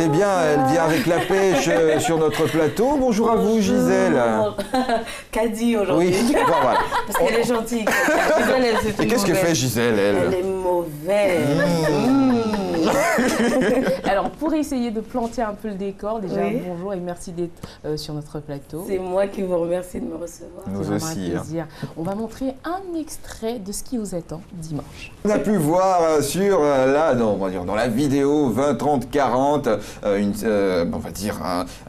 c'est bien, elle vient avec la pêche sur notre plateau. Bonjour à vous, Gisèle. Kadi aujourd'hui. Oui, bon, voilà. Parce qu'elle est gentille. Gisèle, Et qu'est-ce que fait Gisèle, elle? Elle est mauvaise. Alors, pour essayer de planter un peu le décor, déjà, Oui. bonjour et merci d'être sur notre plateau. C'est moi qui vous remercie de me recevoir. Nous C'est vraiment aussi. un plaisir. On va montrer un extrait de ce qui vous attend dimanche. On a pu voir sur on va dire dans la vidéo 20, 30, 40, on va dire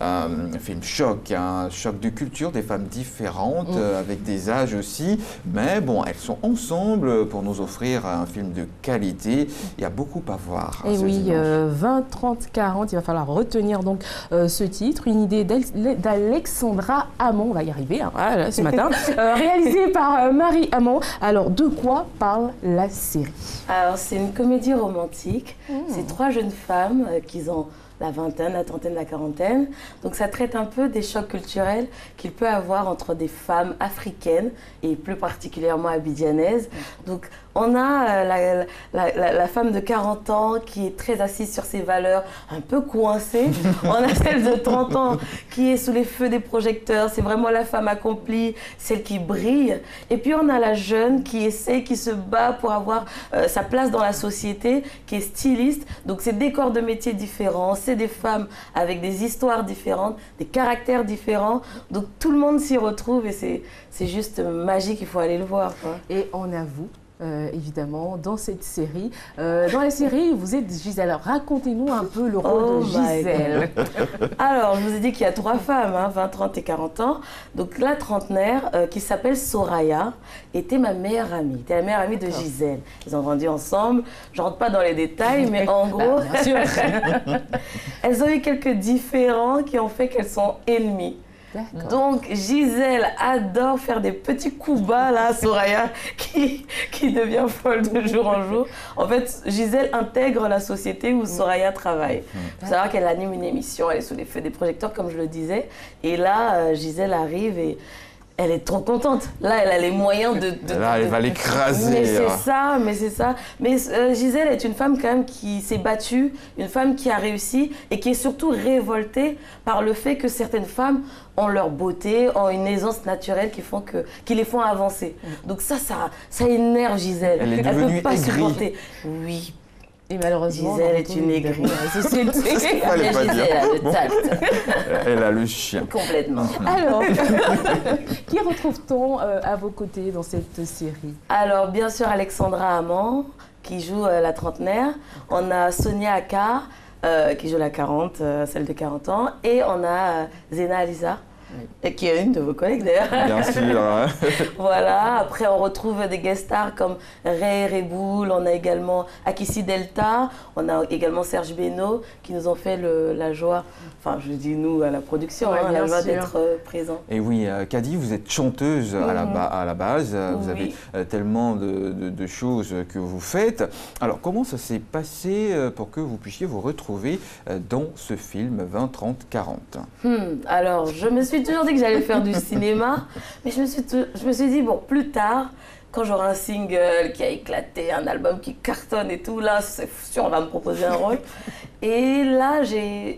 un film choc, un choc de culture, des femmes différentes, avec des âges aussi, mais bon, elles sont ensemble pour nous offrir un film de qualité. Il y a beaucoup à voir. Et ce oui, dimanche. 20, 30, 40, il va falloir retenir donc ce titre, une idée d'Alexandra Hamon, on va y arriver voilà, ce matin, réalisée par Marie Hamon. Alors, de quoi parle la série? Alors, c'est une comédie romantique. C'est trois jeunes femmes qui ont la vingtaine, la trentaine, la quarantaine. Donc, ça traite un peu des chocs culturels qu'il peut avoir entre des femmes africaines et plus particulièrement abidjanaises. Donc, on a la femme de 40 ans qui est très assise sur ses valeurs, un peu coincée. On a celle de 30 ans qui est sous les feux des projecteurs. C'est vraiment la femme accomplie, celle qui brille. Et puis on a la jeune qui essaie, qui se bat pour avoir sa place dans la société, qui est styliste. Donc c'est des corps de métiers différents, c'est des femmes avec des histoires différentes, des caractères différents. Donc tout le monde s'y retrouve et c'est juste magique, il faut aller le voir, quoi. Et on avoue, évidemment, dans cette série. Dans la série, vous êtes Gisèle. Alors, racontez-nous un peu le rôle de Gisèle. Alors, je vous ai dit qu'il y a trois femmes, 20, 30 et 40 ans. Donc, la trentenaire, qui s'appelle Soraya, était ma meilleure amie. Était la meilleure amie de Gisèle. Ils ont grandi ensemble. Je ne rentre pas dans les détails, mais en gros, bien sûr. elles ont eu quelques différends qui ont fait qu'elles sont ennemies. Donc Gisèle adore faire des petits coups bas là à Soraya qui devient folle de jour en jour. En fait, Gisèle intègre la société où Soraya travaille. Il faut savoir qu'elle anime une émission, elle est sous les feux des projecteurs comme je le disais. Et là, Gisèle arrive et elle est trop contente. Là, elle a les moyens Là, elle va l'écraser. Mais c'est ça. Mais Gisèle est une femme quand même qui s'est battue, une femme qui a réussi et qui est surtout révoltée par le fait que certaines femmes ont leur beauté, ont une aisance naturelle qui les font avancer. Donc ça énerve Gisèle. Elle est Elle devenue peut pas aigrie. supporter. Oui. Et malheureusement, Gisèle est une aigrie. Fallait pas dire. Gisèle a le tact. Elle a le chien. Complètement. Alors, qui retrouve-t-on à vos côtés dans cette série? Alors, bien sûr, Alexandra Hamon, qui joue la trentenaire. On a Sonia Akka, qui joue la 40, celle de 40 ans. Et on a Zena Alisa, qui est une de vos collègues d'ailleurs. Bien sûr. Hein. Voilà, après on retrouve des guest stars comme Ray Reboul, on a également Akissi Delta, on a également Serge Beno qui nous ont fait la joie, enfin je dis nous à la production, la joie d'être présents. Et oui, Kadi, vous êtes chanteuse à la base, vous avez tellement de choses que vous faites. Alors comment ça s'est passé pour que vous puissiez vous retrouver dans ce film 20, 30, 40 Alors je me suis toujours dit que j'allais faire du cinéma, mais je me suis dit, bon, plus tard, quand j'aurai un single qui a éclaté, un album qui cartonne et tout, là, c'est sûr, on va me proposer un rôle. Et là,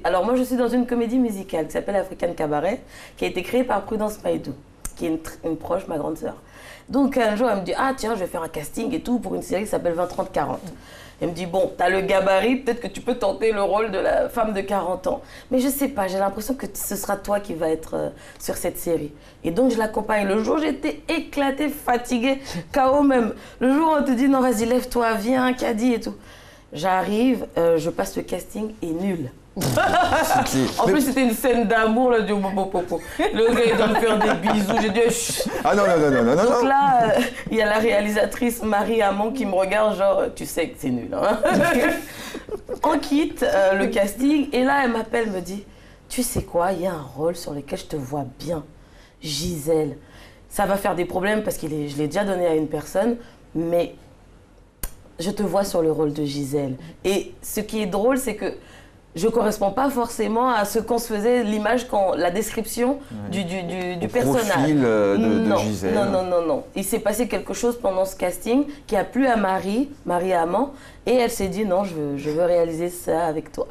alors moi, je suis dans une comédie musicale qui s'appelle African Cabaret, qui a été créée par Prudence Maïdou, qui est une proche, ma grande sœur. Donc un jour, elle me dit, ah tiens, je vais faire un casting et tout pour une série qui s'appelle 20, 30, 40. Elle me dit, bon, t'as le gabarit, peut-être que tu peux tenter le rôle de la femme de 40 ans. Mais je sais pas, j'ai l'impression que ce sera toi qui va être sur cette série. Et donc, je l'accompagne. Le jour, j'étais éclatée, fatiguée, KO même. Le jour où on te dit, non, vas-y, lève-toi, viens, Kadi et tout. J'arrive, je passe le casting et nul. En plus, c'était une scène d'amour, là, le gars, il doit me faire des bisous. J'ai dit, chut. Ah non. Donc là, il y a la réalisatrice Marie Hamon qui me regarde, genre, tu sais que c'est nul. Hein. On quitte le casting et là, elle m'appelle, me dit, tu sais quoi, il y a un rôle sur lequel je te vois bien, Gisèle. Ça va faire des problèmes parce que je l'ai déjà donné à une personne, mais je te vois sur le rôle de Gisèle. Et ce qui est drôle, c'est que je ne correspond pas forcément à ce qu'on se faisait, l'image, la description du personnage. Profil de Gisèle. Non. Il s'est passé quelque chose pendant ce casting qui a plu à Marie Hamon, et elle s'est dit non, je veux réaliser ça avec toi.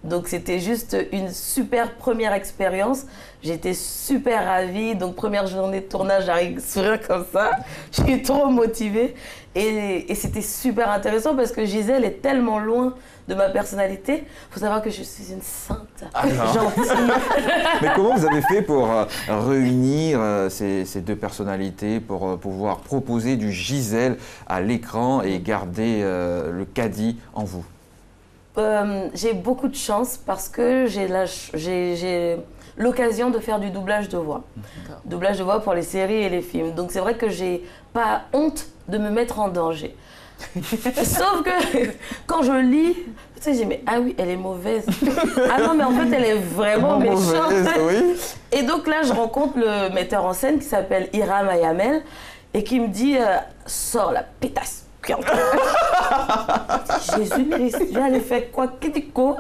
Donc c'était juste une super première expérience. J'étais super ravie. Donc première journée de tournage, j'arrive sourire comme ça. Je suis trop motivée. Et c'était super intéressant parce que Gisèle est tellement loin de ma personnalité. Il faut savoir que je suis une sainte, gentille. Mais comment vous avez fait pour réunir ces deux personnalités, pour pouvoir proposer du Gisèle à l'écran et garder le Kadi en vous? J'ai beaucoup de chance parce que j'ai l'occasion de faire du doublage de voix. Doublage de voix pour les séries et les films. Donc c'est vrai que j'ai pas honte de me mettre en danger. Sauf que quand je lis, tu sais, j'ai dit, mais ah oui, elle est mauvaise. Ah non, mais en fait, elle est vraiment méchante. Oui. Et donc là, je rencontre le metteur en scène qui s'appelle Hiram Ayamel et qui me dit, sors la pétasse. Jésus-Christ, j'allais faire quoi? Quoi?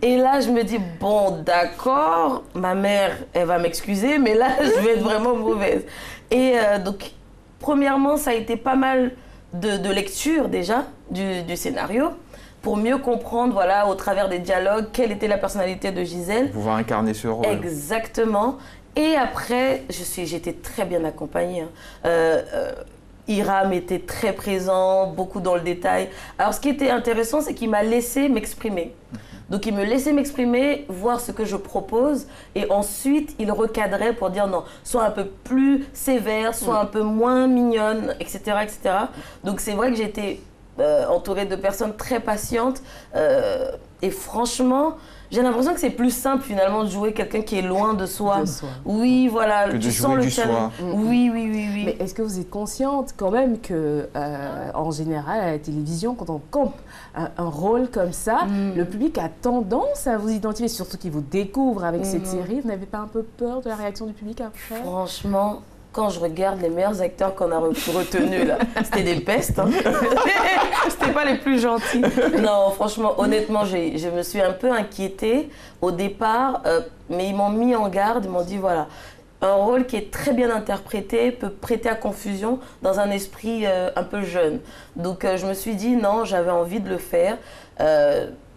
Et là, je me dis, bon, d'accord, ma mère, elle va m'excuser, mais là, je vais être vraiment mauvaise. Et donc, premièrement, ça a été pas mal de lecture déjà du scénario pour mieux comprendre, voilà, au travers des dialogues, quelle était la personnalité de Gisèle. Pour pouvoir incarner ce rôle. Exactement. Et après, j'étais très bien accompagnée. Hiram était très présent, beaucoup dans le détail. Alors, ce qui était intéressant, c'est qu'il m'a laissé m'exprimer. Donc, il me laissait m'exprimer, voir ce que je propose, et ensuite, il recadrait pour dire non, sois un peu plus sévère, sois un peu moins mignonne, etc., etc. Donc, c'est vrai que j'étais entourée de personnes très patientes, et franchement, j'ai l'impression que c'est plus simple finalement de jouer quelqu'un qui est loin de soi. Oui, voilà. Que de jouer du soi. Oui, oui, oui, oui. Mais est-ce que vous êtes consciente quand même que, en général, à la télévision, quand on campe un rôle comme ça, le public a tendance à vous identifier, surtout qu'il vous découvre avec cette série. Vous n'avez pas un peu peur de la réaction du public après? Franchement, quand je regarde les meilleurs acteurs qu'on a retenus là, c'était des pestes. Hein. C'était pas les plus gentils. Non, franchement, honnêtement, je me suis un peu inquiétée au départ, mais ils m'ont mis en garde, ils m'ont dit voilà, un rôle qui est très bien interprété peut prêter à confusion dans un esprit un peu jeune. Donc je me suis dit non, j'avais envie de le faire.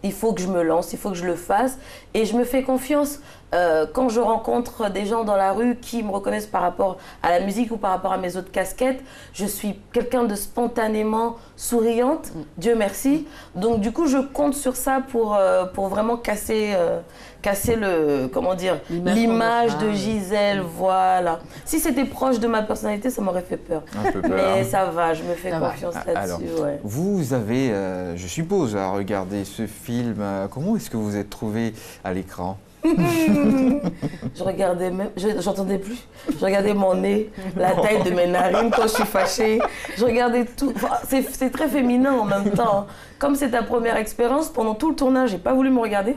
Il faut que je me lance, il faut que je le fasse. Et je me fais confiance. Quand je rencontre des gens dans la rue qui me reconnaissent par rapport à la musique ou par rapport à mes autres casquettes, je suis quelqu'un de spontanément souriante, Dieu merci. Donc du coup, je compte sur ça pour vraiment casser l'image de Gisèle, voilà. Si c'était proche de ma personnalité, ça m'aurait fait peur. Un peu peur. Mais ça va, je me fais confiance là-dessus. Ouais. Vous avez, je suppose, à regarder ce film. Comment est-ce que vous êtes trouvé à l'écran? Je regardais même, j'entendais plus. Je regardais mon nez, la taille de mes narines quand je suis fâchée. Je regardais tout. Enfin, c'est très féminin en même temps. Comme c'est ta première expérience, pendant tout le tournage, j'ai pas voulu me regarder.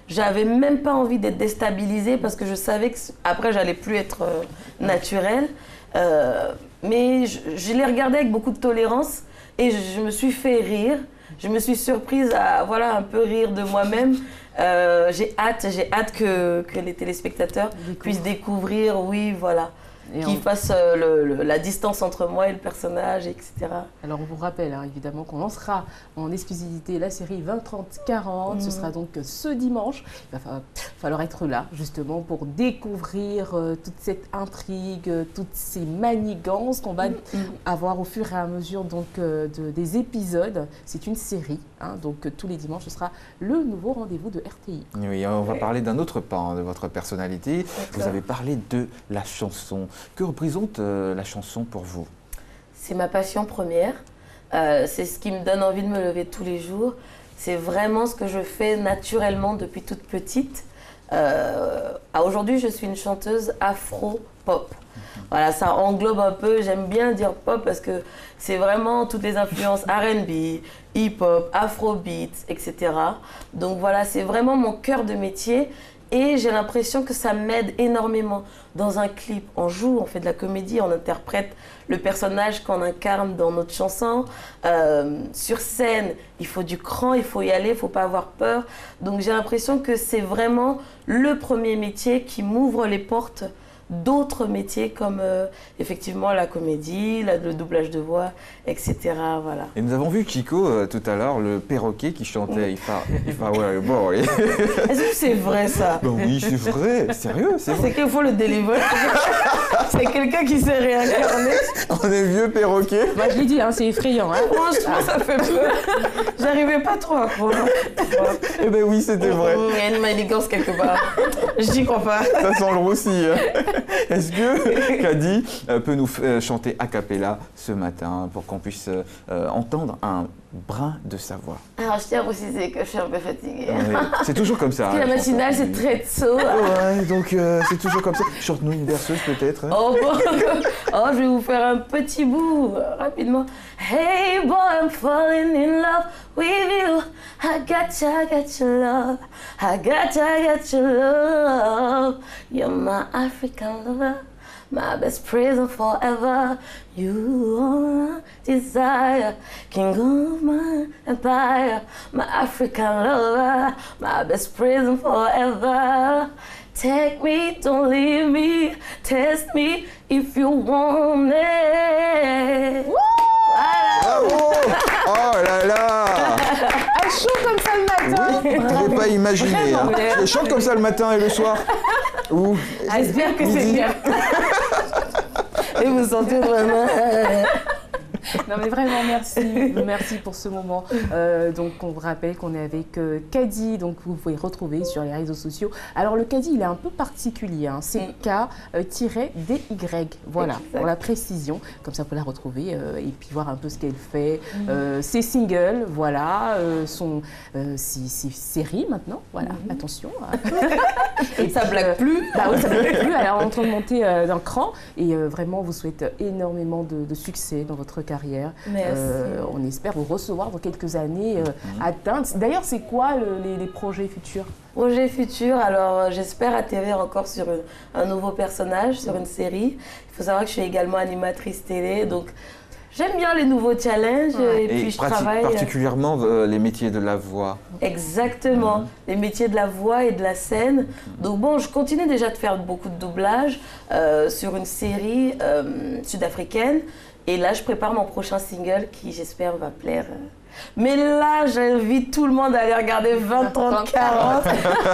J'avais même pas envie d'être déstabilisée parce que je savais que après j'allais plus être naturelle. Mais je l'ai regardé avec beaucoup de tolérance et je me suis fait rire. Je me suis surprise à un peu rire de moi-même. J'ai hâte que les téléspectateurs puissent découvrir, oui, voilà, qu'ils fassent la distance entre moi et le personnage, etc. Alors on vous rappelle évidemment qu'on lancera en exclusivité la série 20-30-40. Ce sera donc ce dimanche. Il va falloir être là justement pour découvrir toute cette intrigue, toutes ces manigances qu'on va avoir au fur et à mesure donc, des épisodes. C'est une série, donc tous les dimanches ce sera le nouveau rendez-vous de RTI. Oui, on va parler d'un autre pan de votre personnalité. Vous avez parlé de la chanson. Que représente la chanson pour vous? C'est ma passion première. C'est ce qui me donne envie de me lever tous les jours. C'est vraiment ce que je fais naturellement depuis toute petite. Aujourd'hui, je suis une chanteuse afro-pop. Voilà, ça englobe un peu, j'aime bien dire pop parce que c'est vraiment toutes les influences R&B, hip-hop, afrobeat, etc. Donc voilà, c'est vraiment mon cœur de métier. Et j'ai l'impression que ça m'aide énormément. Dans un clip, on joue, on fait de la comédie, on interprète le personnage qu'on incarne dans notre chanson. Sur scène, il faut du cran, il faut y aller, il ne faut pas avoir peur. Donc j'ai l'impression que c'est vraiment le premier métier qui m'ouvre les portes d'autres métiers comme effectivement la comédie, le doublage de voix, etc. Voilà. Et nous avons vu Chico tout à l'heure, le perroquet qui chantait ouais, bon. Est-ce que c'est vrai ça? Ben oui, c'est vrai, sérieux, c'est vrai. C'est qu'il faut le délivrer. C'est quelqu'un qui s'est réincarné. On est vieux perroquet. Moi, je l'ai dit, hein, c'est effrayant. Hein. Franchement, ça fait peur. J'arrivais pas trop à croire. Eh ben oui, c'était vrai. Il y a une manigance quelque part. Je n'y crois pas. Ça sent le roussi. Est-ce que Kadi peut nous chanter a cappella ce matin pour qu'on puisse entendre un brin de sa voix? Alors, je tiens à préciser que je suis un peu fatiguée. Ouais, c'est toujours comme ça. Parce que la matinale, c'est très tôt. Ouais, donc c'est toujours comme ça. Chante-nous une berceuse peut-être. Oh, je vais vous faire un petit bout rapidement. Hey boy, I'm falling in love with you. I got your love. I got your love. You're my African lover. My best prison forever. You are desire, king of my empire. My African lover, my best prison forever. Take me, don't leave me. Test me if you want it. Bravo! Oh là là! Elle chante comme ça le matin. Oui, je ne l'ai pas imaginé. Hein. Je chante comme ça le matin et le soir. Ou J'espère que c'est bien. Et vous sentez vraiment... Non mais vraiment merci, merci pour ce moment. Donc on vous rappelle qu'on est avec Kadi, donc vous pouvez retrouver sur les réseaux sociaux. Alors le Kadi il est un peu particulier, hein. C'est K-DY, voilà, pour la précision. Comme ça vous pouvez la retrouver et puis voir un peu ce qu'elle fait. Ses singles, voilà, ses séries maintenant, voilà, attention. Et ça blague plus. Bah oui, ça blague plus, elle est en train de monter d'un cran et vraiment on vous souhaite énormément de succès dans votre carrière. On espère vous recevoir dans quelques années atteintes. D'ailleurs, c'est quoi les projets futurs? Projets futurs, alors j'espère atterrir encore sur un nouveau personnage, sur une série. Il faut savoir que je suis également animatrice télé, donc j'aime bien les nouveaux challenges et puis je travaille... particulièrement les métiers de la voix. Exactement, les métiers de la voix et de la scène. Donc bon, je continue déjà de faire beaucoup de doublage sur une série sud-africaine. Et là, je prépare mon prochain single qui, j'espère, va plaire. Mais là, j'invite tout le monde à aller regarder 20, 30, 40.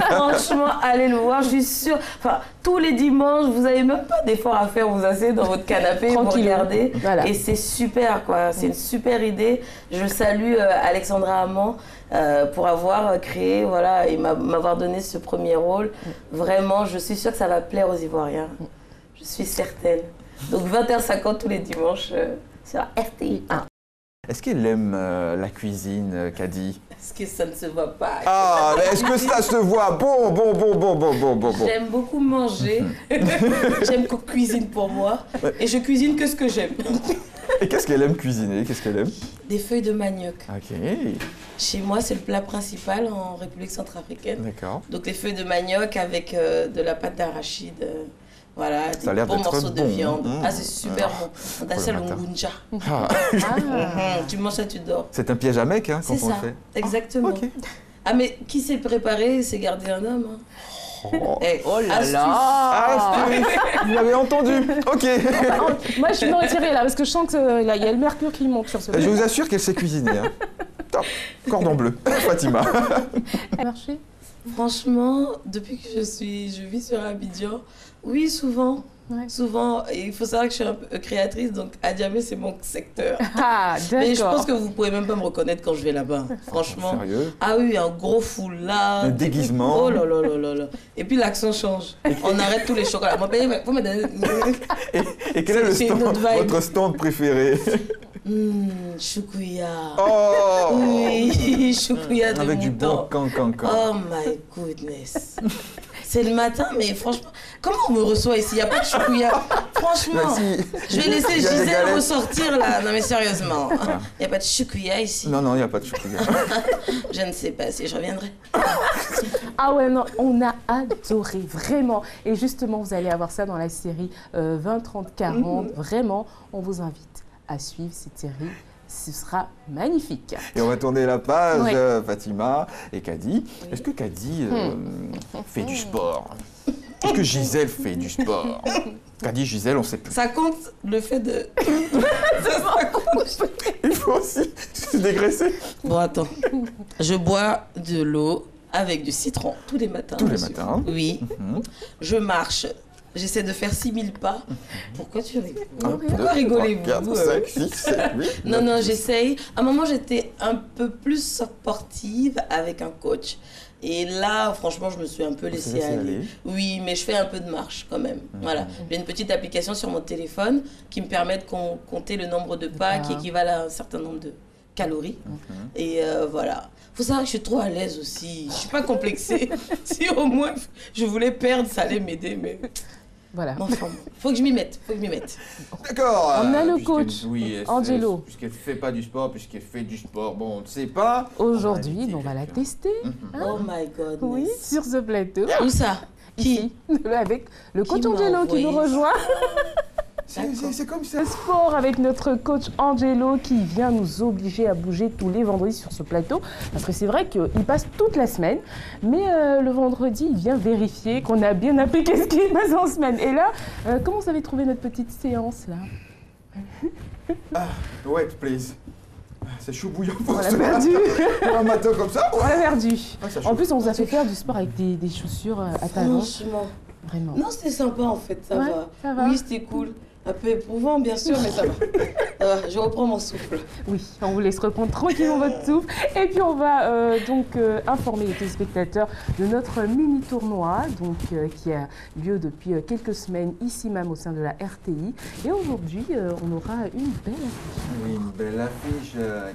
Franchement, allez le voir, je suis sûre. Enfin, tous les dimanches, vous n'avez même pas d'effort à faire, vous asseyez dans votre canapé, vous regardez. Voilà. Et c'est super, quoi. C'est une super idée. Je salue Alexandra Amand pour avoir créé, voilà, et m'avoir donné ce premier rôle. Vraiment, je suis sûre que ça va plaire aux Ivoiriens. Je suis certaine. Donc 20h50 tous les dimanches sur RTI1. Est-ce qu'elle aime la cuisine, Kadi? Est-ce que ça ne se voit pas? Ah, mais est-ce que ça se voit? Bon. J'aime beaucoup manger. J'aime qu'on cuisine pour moi. Et je cuisine que ce que j'aime. Et qu'est-ce qu'elle aime cuisiner? Qu'est-ce qu'elle aime? Des feuilles de manioc. Ok. Chez moi, c'est le plat principal en République centrafricaine. D'accord. Donc les feuilles de manioc avec de la pâte d'arachide. Voilà, ça a des l'air bons morceaux bon, de viande. hein. Ah, c'est super bon. On a ça le ngunja. Tu manges ça, tu dors. C'est un piège à mec, hein, quand on le fait. Exactement. Ok. Ah, mais qui s'est préparé, c'est garder un homme. Hein. Oh là astuce. là! Vous l'avez entendu. Ok. Moi, je suis retirée là, parce que je sens qu'il y a le mercure qui monte sur ce Je vous assure qu'elle sait cuisiner. Hein. Top. Cordon bleu. Fatima. Marché. Franchement, depuis que je vis sur Abidjan, oui, souvent. Ouais. Souvent, il faut savoir que je suis un peu créatrice, donc Adiamé, c'est mon secteur. Ah, d'accord. Mais je pense que vous pouvez même pas me reconnaître quand je vais là-bas, franchement. Sérieux? Ah oui, un gros foulard. Un déguisement. Oh là là là là là. Et puis l'accent change. On arrête tous les chocolats. Faut me donner... Et quel est votre stand préféré? Choukouya. Oh! Oui, choukouya de avec mouton. Du bon cancan. Oh my goodness. C'est le matin, mais franchement, comment on me reçoit ici? Il n'y a pas de choukouya. Franchement, je vais laisser Gisèle ressortir là. Non mais sérieusement, il n'y a pas de choukouya ici. Non, il n'y a pas de choukouya. Je ne sais pas si je reviendrai. Ah ouais, non, on a adoré, vraiment. Et justement, vous allez avoir ça dans la série 20, 30, 40. Vraiment, on vous invite à suivre cette série. Ce sera magnifique. Et on va tourner la page, Fatima et Kadi. Oui. Est-ce que Kadi fait du sport? Est-ce que Gisèle fait du sport? Qu'a dit Gisèle, on sait plus. Ça compte le fait de... ça compte. Il faut aussi se dégraisser. Bon, attends. Je bois de l'eau avec du citron tous les matins. Tous les matins. Oui. Je marche. J'essaie de faire 6000 pas. Pourquoi tu rigoles? Pourquoi rigolez-vous? 4, 5, 6, 7, 8. Non, j'essaye. À un moment, j'étais un peu plus sportive avec un coach. Et là, franchement, je me suis un peu laissée aller. Oui, mais je fais un peu de marche quand même. Voilà. J'ai une petite application sur mon téléphone qui me permet de compter le nombre de pas qui équivalent à un certain nombre de calories. Et voilà. Faut savoir que je suis trop à l'aise aussi. Je suis pas complexée. Si au moins je voulais perdre, ça allait m'aider, mais... Voilà. Enfin, faut que je m'y mette. D'accord. On a le coach, Angelo. Puisqu'elle ne fait pas du sport, puisqu'elle fait du sport, bon, on ne sait pas. Aujourd'hui, on va la tester. Oh my God. Oui, sur ce plateau. Où ça? Qui? Avec le coach Angelo qui nous rejoint. C'est comme ça. Le sport avec notre coach Angelo qui vient nous obliger à bouger tous les vendredis sur ce plateau. Parce que c'est vrai qu'il passe toute la semaine, mais le vendredi, il vient vérifier qu'on a bien appliqué ce qui se passe en semaine. Et là, comment vous avez trouvé notre petite séance là? Wait, please. C'est chaud bouillant pour On l'a perdu. Un matin comme ça. On l'a perdu. En plus, on vous a Ah, fait faire du sport avec des chaussures à talons. Franchement. Vraiment. Non, c'était sympa en fait, ça va. Ça va. Oui, c'était cool. Un peu éprouvant, bien sûr, mais ça va. Ça va, je reprends mon souffle. Oui, on vous laisse reprendre tranquillement votre souffle. Et puis on va informer les téléspectateurs de notre mini-tournoi qui a lieu depuis quelques semaines ici même au sein de la RTI. Et aujourd'hui, on aura une belle affiche. Oui, une belle affiche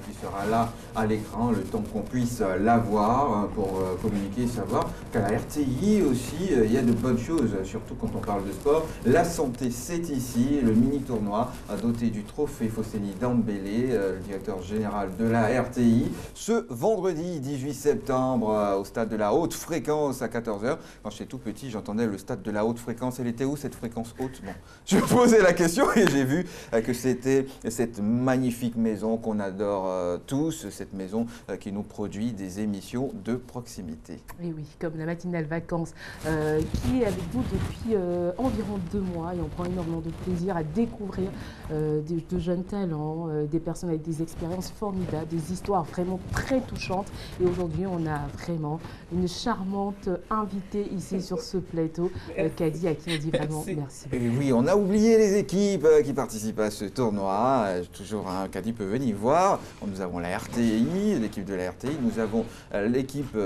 qui sera là à l'écran, le temps qu'on puisse la voir pour communiquer et savoir qu'à la RTI aussi, il y a de bonnes choses, surtout quand on parle de sport. La santé, c'est ici. Le mini-tournoi doté du trophée Fosséni Dembélé, le directeur général de la RTI, ce vendredi 18 septembre au stade de la haute fréquence à 14h. Quand j'étais tout petit, j'entendais le stade de la haute fréquence. Elle était où cette fréquence haute? Bon, je me posais la question et j'ai vu que c'était cette magnifique maison qu'on adore tous, cette maison qui nous produit des émissions de proximité. Et oui, comme la matinale vacances qui est avec vous depuis environ 2 mois et on prend énormément de plaisir à découvrir de jeunes talents, des personnes avec des expériences formidables, des histoires vraiment très touchantes. Et aujourd'hui, on a vraiment une charmante invitée ici sur ce plateau, Kadi, à qui on dit vraiment merci. Et oui, on a oublié les équipes qui participent à ce tournoi. Toujours, Kadi peut venir voir. Nous avons la RTI, l'équipe de la RTI. Nous avons l'équipe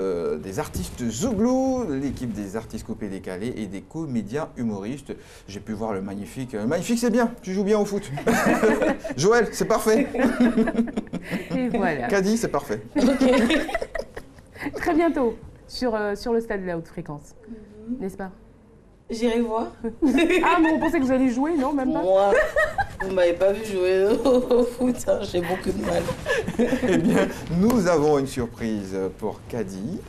des artistes Zouglou, l'équipe des artistes coupés décalés et des comédiens humoristes. J'ai pu voir le magnifique c'est bien, tu joues bien au foot. Joël, c'est parfait. Et voilà. Kadi, c'est parfait. Okay. Très bientôt sur le stade de la haute fréquence, n'est-ce pas? J'irai voir. Ah, mais on pensait que vous alliez jouer, non? Même pas? Moi, vous m'avez pas vu jouer au foot, hein, j'ai beaucoup de mal. Eh bien, nous avons une surprise pour Kadi.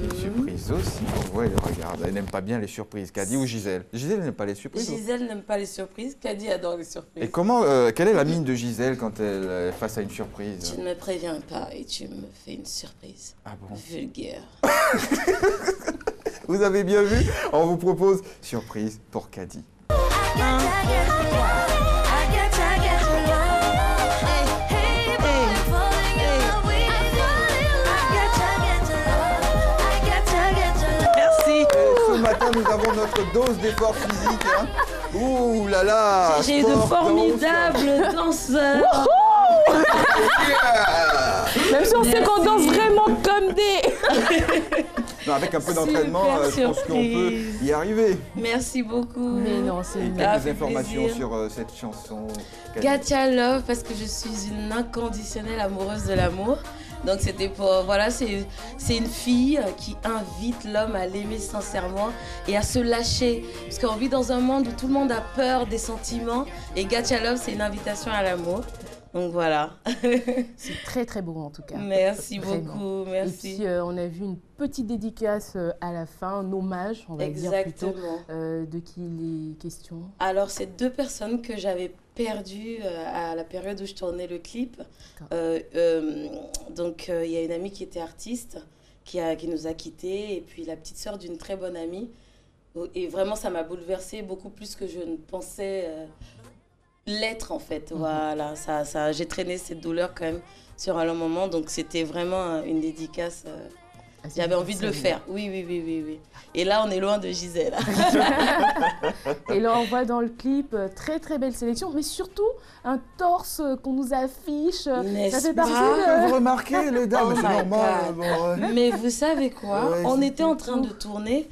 Une surprise aussi. On voit, regarde, elle n'aime pas bien les surprises. Kadi ou Gisèle? Gisèle n'aime pas les surprises. Gisèle n'aime pas les surprises, Kadi adore les surprises. Et comment, quelle est la mine de Gisèle quand elle est face à une surprise? Tu ne me préviens pas et tu me fais une surprise. Ah bon? Vulgaire. Vous avez bien vu? On vous propose surprise pour Kadi. Merci. Ce matin, nous avons notre dose d'effort physique. Hein. Ouh là là! J'ai de formidables danseurs. Même si on sait qu'on danse vraiment comme des... Non, avec un peu d'entraînement, je pense qu'on peut y arriver. Merci beaucoup. Mais non, c'est une Quelques informations sur cette chanson. Gatia Love, parce que je suis une inconditionnelle amoureuse de l'amour. Donc c'était pour, voilà, c'est une fille qui invite l'homme à l'aimer sincèrement et à se lâcher. Parce qu'on vit dans un monde où tout le monde a peur des sentiments. Et Gatia Love, c'est une invitation à l'amour. Donc voilà. C'est très très beau en tout cas. Merci Vraiment. Beaucoup, merci. Et puis on a vu une petite dédicace à la fin, un hommage, on va dire plutôt. De qui il est question? Alors c'est 2 personnes que j'avais perdues à la période où je tournais le clip. Donc il y a une amie qui était artiste, qui nous a quittés, et puis la petite sœur d'une très bonne amie. Et vraiment, ça m'a bouleversée beaucoup plus que je ne pensais l'être, en fait. Voilà, j'ai traîné cette douleur quand même sur un long moment. Donc, c'était vraiment une dédicace. J'avais envie de le faire. Oui. Et là, on est loin de Gisèle. Et là, on voit dans le clip, très très belle sélection, mais surtout un torse qu'on nous affiche. Ça fait partie de... Vous remarquez, les dames, c'est normal. Mais vous savez quoi? On était en train de tourner.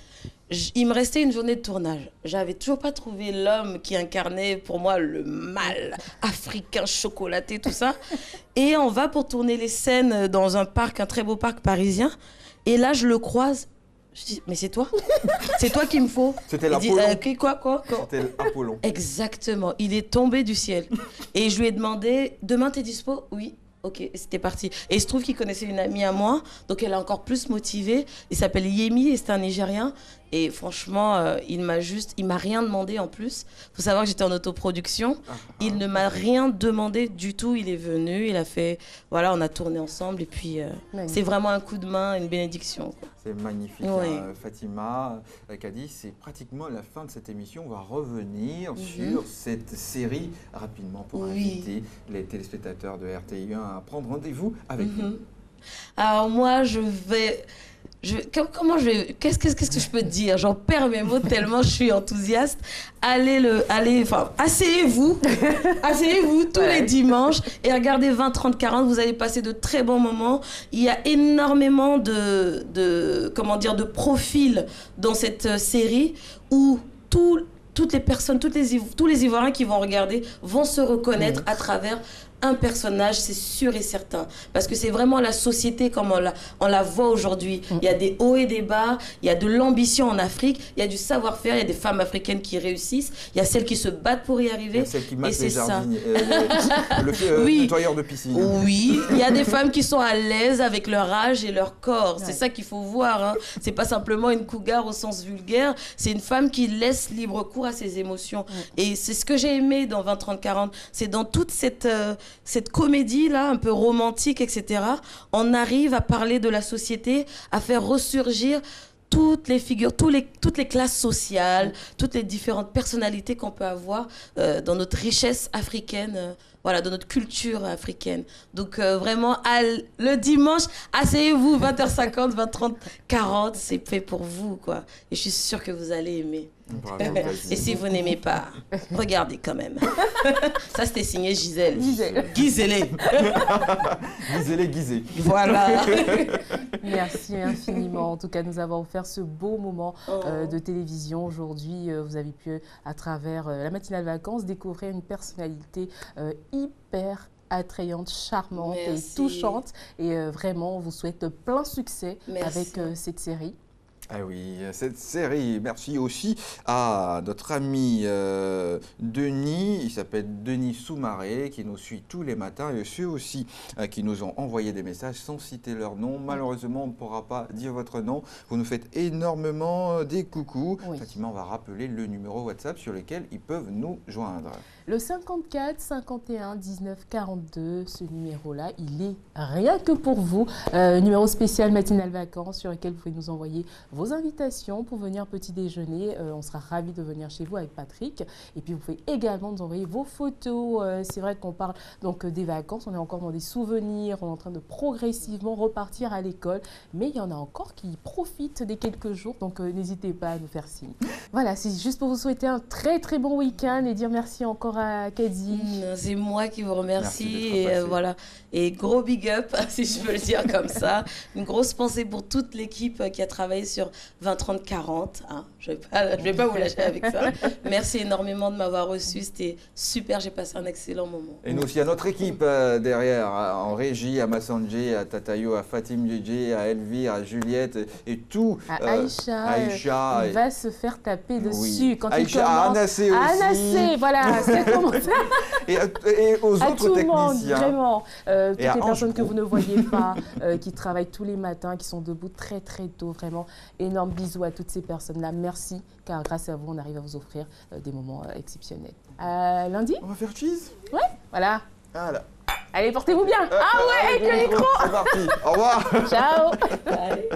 Il me restait une journée de tournage. J'avais toujours pas trouvé l'homme qui incarnait pour moi le mal africain chocolaté, tout ça. Et on va pour tourner les scènes dans un parc, un très beau parc parisien. Et là, je le croise. Je dis, mais c'est toi? C'est toi qu'il me faut. C'était l'Apollon. Quoi? C'était l'Apollon. Exactement. Il est tombé du ciel. Et je lui ai demandé, demain, t'es dispo? Oui. Ok, c'était parti. Et il se trouve qu'il connaissait une amie à moi, donc elle a encore plus motivé. Il s'appelle Yemi et c'est un Nigérien. Et franchement, il m'a rien demandé en plus. Faut savoir que j'étais en autoproduction. Il ne m'a rien demandé du tout. Il est venu, il a fait, voilà, on a tourné ensemble et puis c'est vraiment un coup de main, une bénédiction. C'est magnifique, oui. Fatima Kadi, c'est pratiquement la fin de cette émission. On va revenir sur cette série rapidement pour inviter les téléspectateurs de RTI1 à prendre rendez-vous avec vous. Alors moi, qu'est-ce que je peux te dire? J'en perds mes mots tellement je suis enthousiaste. Asseyez-vous tous les dimanches et regardez 20, 30, 40. Vous allez passer de très bons moments. Il y a énormément de profils dans cette série où toutes les personnes, tous les Ivoiriens qui vont regarder vont se reconnaître à travers un personnage, c'est sûr et certain. Parce que c'est vraiment la société comme on la voit aujourd'hui. Il y a des hauts et des bas, il y a de l'ambition en Afrique, il y a du savoir-faire, il y a des femmes africaines qui réussissent, il y a celles qui se battent pour y arriver. Il y a celles qui matent les jardiniers, le nettoyeur de piscine. Oui, il y a des femmes qui sont à l'aise avec leur âge et leur corps. C'est ça qu'il faut voir. Hein. C'est pas simplement une cougar au sens vulgaire, c'est une femme qui laisse libre cours à ses émotions. Et c'est ce que j'ai aimé dans 20, 30, 40. C'est dans toute cette comédie-là, un peu romantique, etc., on arrive à parler de la société, à faire ressurgir toutes les figures, toutes les classes sociales, toutes les différentes personnalités qu'on peut avoir dans notre richesse africaine, voilà, dans notre culture africaine. Donc vraiment, le dimanche, asseyez-vous, 20h50, 20h30, 40, c'est fait pour vous, quoi. Et je suis sûre que vous allez aimer. Bravo, et si vous n'aimez pas, regardez quand même. Ça, c'était signé Gisèle. Gisèle. Guisé. Voilà. Merci infiniment. En tout cas, nous avons offert ce beau moment de télévision. Aujourd'hui, vous avez pu, à travers la matinale vacances, découvrir une personnalité hyper attrayante, charmante et touchante. Et vraiment, on vous souhaite plein succès avec cette série. Ah oui, cette série, merci aussi à notre ami Denis, il s'appelle Denis Soumaré, qui nous suit tous les matins, et ceux aussi qui nous ont envoyé des messages sans citer leur nom. Malheureusement, on ne pourra pas dire votre nom. Vous nous faites énormément des coucous. Fatima, on va rappeler le numéro WhatsApp sur lequel ils peuvent nous joindre. Le 54 51 19 42, ce numéro-là, il est rien que pour vous. Numéro spécial matinale vacances sur lequel vous pouvez nous envoyer vos invitations pour venir petit déjeuner. On sera ravis de venir chez vous avec Patrick. Et puis vous pouvez également nous envoyer vos photos. C'est vrai qu'on parle donc des vacances, on est encore dans des souvenirs, on est en train de progressivement repartir à l'école. Mais il y en a encore qui profitent des quelques jours, donc n'hésitez pas à nous faire signe. Voilà, c'est juste pour vous souhaiter un très très bon week-end et dire merci encore à Kadi. C'est moi qui vous remercie et voilà. Et gros big up, si je peux le dire comme ça. Une grosse pensée pour toute l'équipe qui a travaillé sur 20, 30, 40. Hein. Je vais pas vous lâcher avec ça. Merci énormément de m'avoir reçu. C'était super. J'ai passé un excellent moment. Et nous aussi, à notre équipe derrière, en régie, à Massanjé, à Tatayo, à Fatim Djedje, à Elvire, à Juliette et tout. À Aïcha. Il va se faire taper dessus quand Aïcha, il commence. À Anassé aussi. Anassé, voilà. C'est comment ça. Et aux à autres tout techniciens. Le monde, vraiment. Toutes les personnes Ange que vous ne voyez pas, qui travaillent tous les matins, qui sont debout très très tôt, vraiment. Énorme bisous à toutes ces personnes-là. Merci, car grâce à vous, on arrive à vous offrir des moments exceptionnels. Lundi. On va faire cheese. Ouais, voilà. Voilà. Allez, portez-vous bien. Ah ouais, avec le micro. C'est parti. Au revoir. Ciao. Allez.